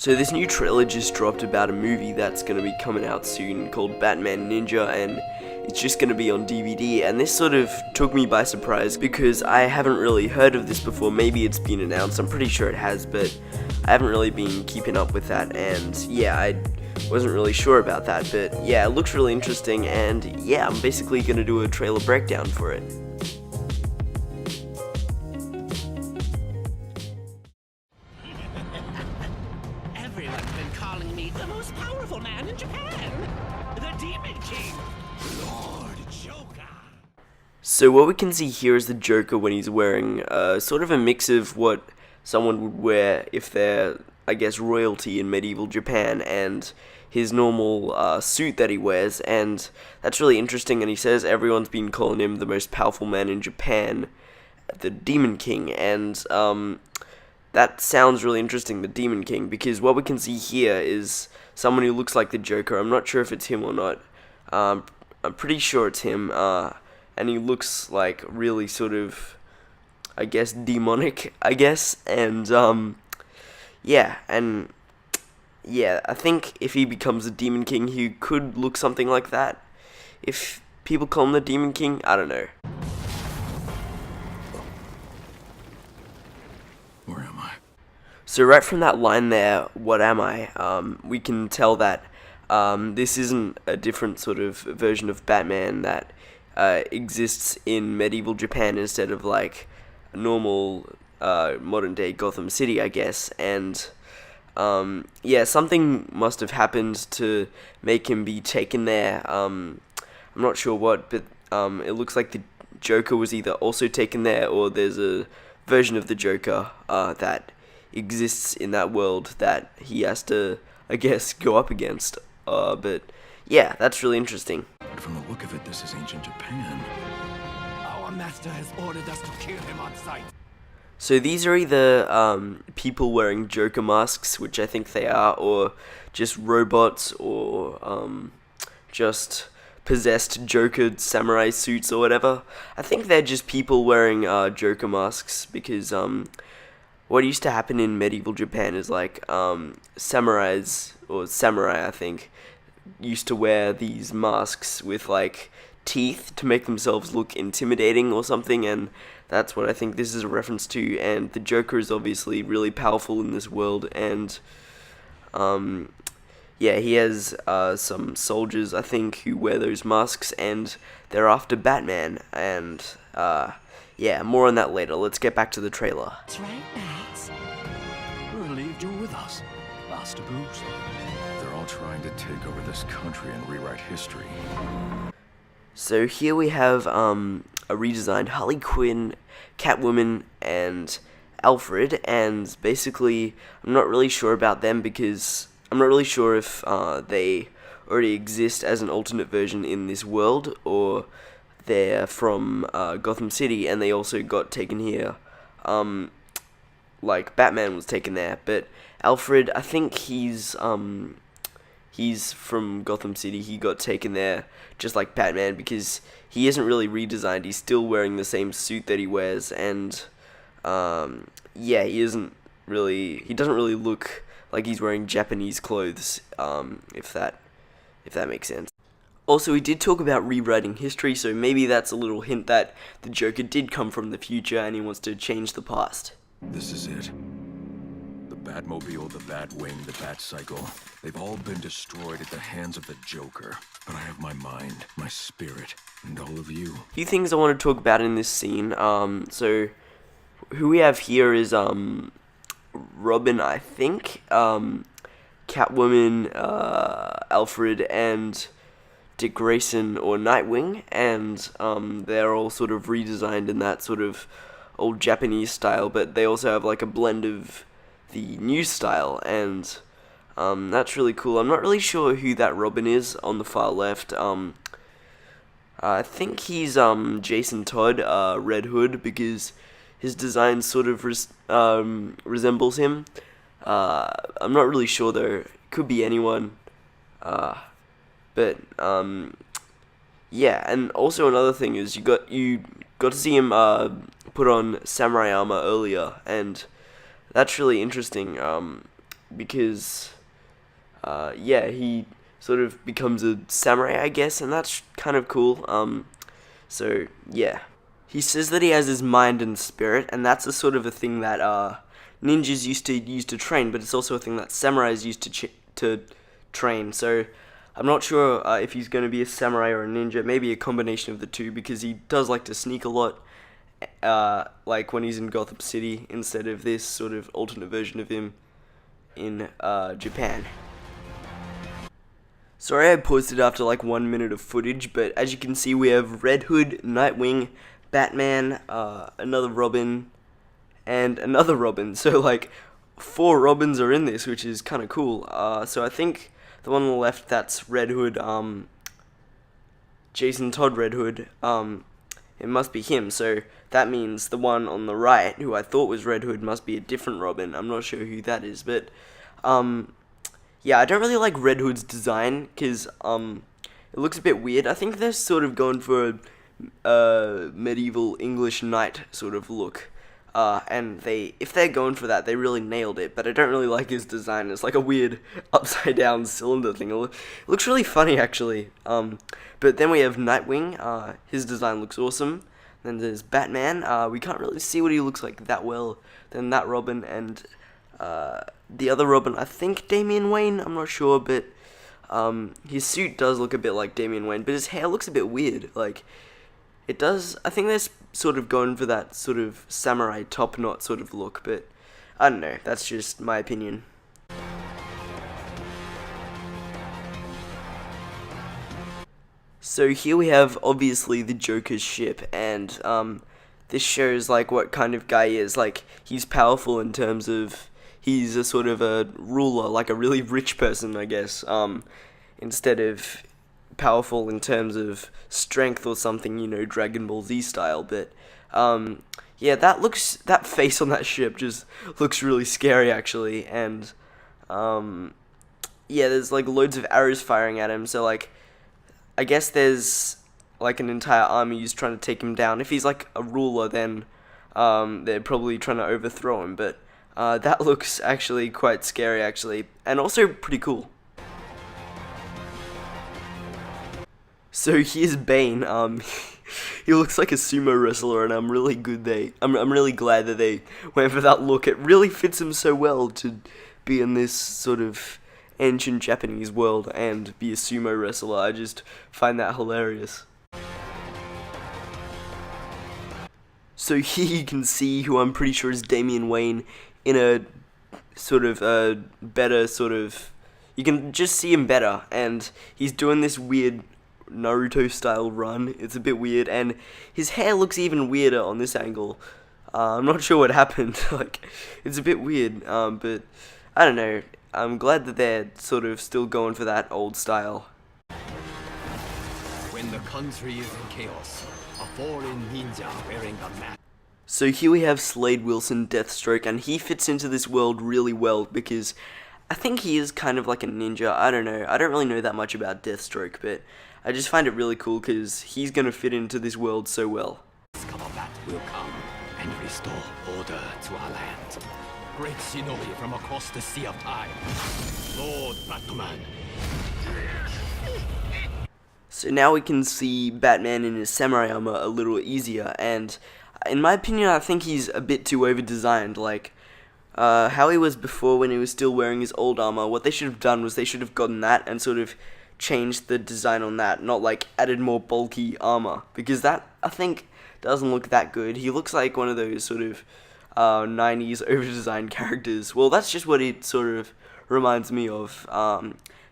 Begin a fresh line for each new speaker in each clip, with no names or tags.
So this new trailer just dropped about a movie that's going to be coming out soon called Batman Ninja, and it's just going to be on DVD, and this sort of took me by surprise because I haven't really heard of this before. Maybe it's been announced, I'm pretty sure it has, but I haven't really been keeping up with that, and yeah, I wasn't really sure about that, but yeah, it looks really interesting, and yeah, I'm basically going to do a trailer breakdown for it.
Everyone's been calling me the most powerful man in Japan, the Demon King, Lord Joker.
So what we can see here is the Joker when he's wearing sort of a mix of what someone would wear if they're, I guess, royalty in medieval Japan, and his normal suit that he wears, and that's really interesting. And he says everyone's been calling him the most powerful man in Japan, the Demon King, and that sounds really interesting, the Demon King, because what we can see here is someone who looks like the Joker. I'm not sure if it's him or not. I'm pretty sure it's him, and he looks like really sort of, I guess, demonic, I guess, and yeah, I think if he becomes the Demon King, he could look something like that. If people call him the Demon King, I don't know.
Where am I?
So right from that line there, what am I, we can tell that this isn't a different sort of version of Batman that exists in medieval Japan instead of like a normal modern day Gotham City, I guess, and yeah, something must have happened to make him be taken there. I'm not sure what, but it looks like the Joker was either also taken there, or there's a version of the Joker that exists in that world that he has to, I guess, go up against. But yeah, that's really interesting.
But from the look of it, this is ancient Japan.
Our master has ordered us to kill him on sight.
So these are either people wearing Joker masks, which I think they are, or just robots, or just possessed Joker samurai suits or whatever. I think they're just people wearing Joker masks, because what used to happen in medieval Japan is like samurai, I think, used to wear these masks with like teeth to make themselves look intimidating or something, and that's what I think this is a reference to. And the Joker is obviously really powerful in this world, and yeah, he has some soldiers, I think, who wear those masks, and they're after Batman, and yeah, more on that later. Let's get back to the trailer.
That's right, Bats.
We're relieved you're with us, Master Booze. They're all trying to take over this country and rewrite history.
So here we have a redesigned Harley Quinn, Catwoman, and Alfred, and basically I'm not really sure about them because I'm not really sure if they already exist as an alternate version in this world, or they're from Gotham City and they also got taken here, like Batman was taken there. But Alfred, I think he's from Gotham City. He got taken there just like Batman because he isn't really redesigned. He's still wearing the same suit that he wears, and yeah, he doesn't really look like he's wearing Japanese clothes, if that makes sense. Also, we did talk about rewriting history, so maybe that's a little hint that the Joker did come from the future and he wants to change the past.
This is it. The Batmobile, the Batwing, the Batcycle. They've all been destroyed at the hands of the Joker. But I have my mind, my spirit, and all of you.
A few things I want to talk about in this scene. So who we have here is Robin, I think, Catwoman, Alfred, and Dick Grayson, or Nightwing, and they're all sort of redesigned in that sort of old Japanese style, but they also have like a blend of the new style, and that's really cool. I'm not really sure who that Robin is on the far left. I think he's Jason Todd, Red Hood, because his design sort of resembles him. I'm not really sure though. It could be anyone. But yeah, and also another thing is you got to see him put on samurai armor earlier, and that's really interesting. because yeah, he sort of becomes a samurai, I guess, and that's kind of cool. So yeah, he says that he has his mind and spirit, and that's a sort of a thing that ninjas used to use to train, but it's also a thing that samurais used to train. So I'm not sure if he's going to be a samurai or a ninja, maybe a combination of the two, because he does like to sneak a lot, like when he's in Gotham City, instead of this sort of alternate version of him in Japan. Sorry I paused it after like 1 minute of footage, but as you can see we have Red Hood, Nightwing, Batman, another Robin, and another Robin. So like 4 Robins are in this, which is kind of cool. So I think the one on the left, that's Red Hood, Jason Todd Red Hood. It must be him, so that means the one on the right, who I thought was Red Hood, must be a different Robin. I'm not sure who that is, but yeah, I don't really like Red Hood's design, because it looks a bit weird. I think they're sort of going for a medieval English knight sort of look. And if they're going for that, they really nailed it, but I don't really like his design. It's like a weird upside down cylinder thing. It looks really funny, actually. But then we have Nightwing. His design looks awesome. Then there's Batman. We can't really see what he looks like that well. Then that Robin, and the other Robin, I think Damian Wayne, I'm not sure, but his suit does look a bit like Damian Wayne, but his hair looks a bit weird. Like, it does. I think they're sort of going for that sort of samurai top knot sort of look, but I don't know. That's just my opinion. So here we have obviously the Joker's ship, and this shows like what kind of guy he is. Like, he's powerful in terms of he's a sort of a ruler, like a really rich person, I guess. Instead of powerful in terms of strength or something, you know, Dragon Ball Z style. But yeah, that face on that ship just looks really scary, actually. And yeah, there's like loads of arrows firing at him, so like I guess there's like an entire army who's trying to take him down. If he's like a ruler, then they're probably trying to overthrow him. But that looks actually quite scary, actually, and also pretty cool. So here's Bane. He looks like a sumo wrestler, and I'm really glad that they went for that look. It really fits him so well to be in this sort of ancient Japanese world and be a sumo wrestler. I just find that hilarious. So here you can see who I'm pretty sure is Damian Wayne in a sort of better sort of, you can just see him better, and he's doing this weird Naruto style run. It's a bit weird, and his hair looks even weirder on this angle. I'm not sure what happened. Like, it's a bit weird, but I don't know. I'm glad that they're sort of still going for that old style.
When the country is in chaos, a foreign ninja wearing a mask.
So here we have Slade Wilson, Deathstroke, and he fits into this world really well because I think he is kind of like a ninja. I don't know. I don't really know that much about Deathstroke, but I just find it really cool because he's going to fit into this world so well.
Combat will come and restore order to our land. Great shinobi from across the sea of time, Lord Batman.
So now we can see Batman in his samurai armor a little easier, and in my opinion, I think he's a bit too over-designed. Like, how he was before when he was still wearing his old armor, what they should have done was they should have gotten that and sort of changed the design on that, not like added more bulky armor, because that, I think, doesn't look that good. He looks like one of those sort of 90s over-designed characters. Well, that's just what it sort of reminds me of.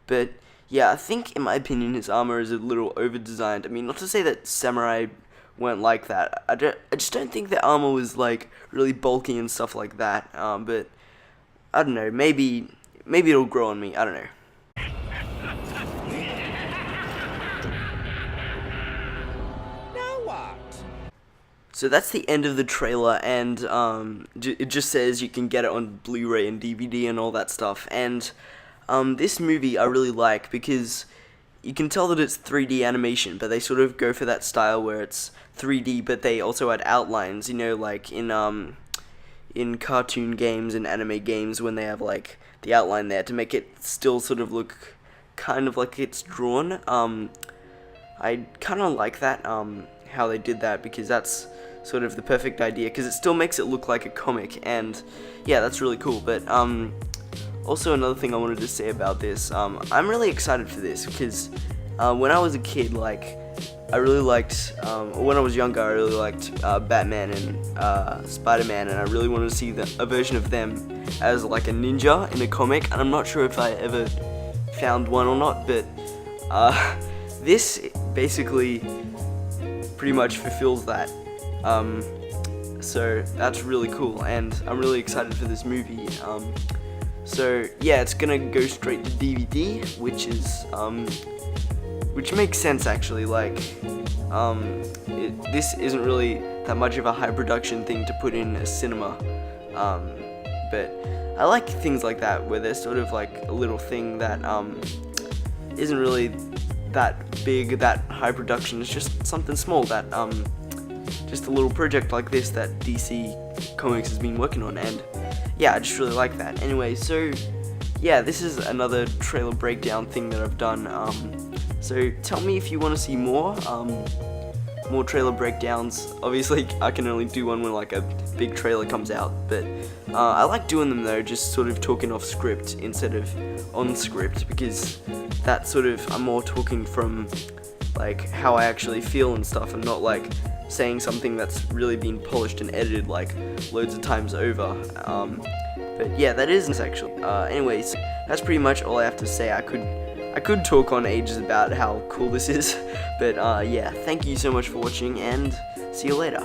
But yeah, I think in my opinion his armor is a little over-designed. I mean, not to say that samurai weren't like that. I just don't think their armor was like really bulky and stuff like that. But I don't know, maybe it'll grow on me. I don't know. So that's the end of the trailer, and it just says you can get it on Blu-ray and DVD and all that stuff. And this movie I really like because you can tell that it's 3D animation, but they sort of go for that style where it's 3D, but they also add outlines. You know, like in cartoon games and anime games when they have like the outline there to make it still sort of look kind of like it's drawn. I kind of like that, how they did that, because that's sort of the perfect idea, because it still makes it look like a comic, and yeah, that's really cool. But also another thing I wanted to say about this, I'm really excited for this, because when I was a kid, like, I really liked, when I was younger, I really liked Batman and Spider-Man, and I really wanted to see a version of them as like a ninja in a comic, and I'm not sure if I ever found one or not, but this basically pretty much fulfills that. So that's really cool, and I'm really excited for this movie. So yeah, it's gonna go straight to DVD, which makes sense actually. Like, this isn't really that much of a high production thing to put in a cinema, but I like things like that where there's sort of like a little thing that isn't really that big, that high production. It's just something small that just a little project like this that DC Comics has been working on, and yeah, I just really like that. Anyway, so yeah, this is another trailer breakdown thing that I've done. So tell me if you want to see more trailer breakdowns. Obviously, I can only do one when like a big trailer comes out, but I like doing them though, just sort of talking off script instead of on script, because that sort of, I'm more talking from like how I actually feel and stuff, and not like saying something that's really been polished and edited like loads of times over. But yeah, that is actually. Anyways, that's pretty much all I have to say. I could talk on ages about how cool this is, but yeah, thank you so much for watching, and see you later.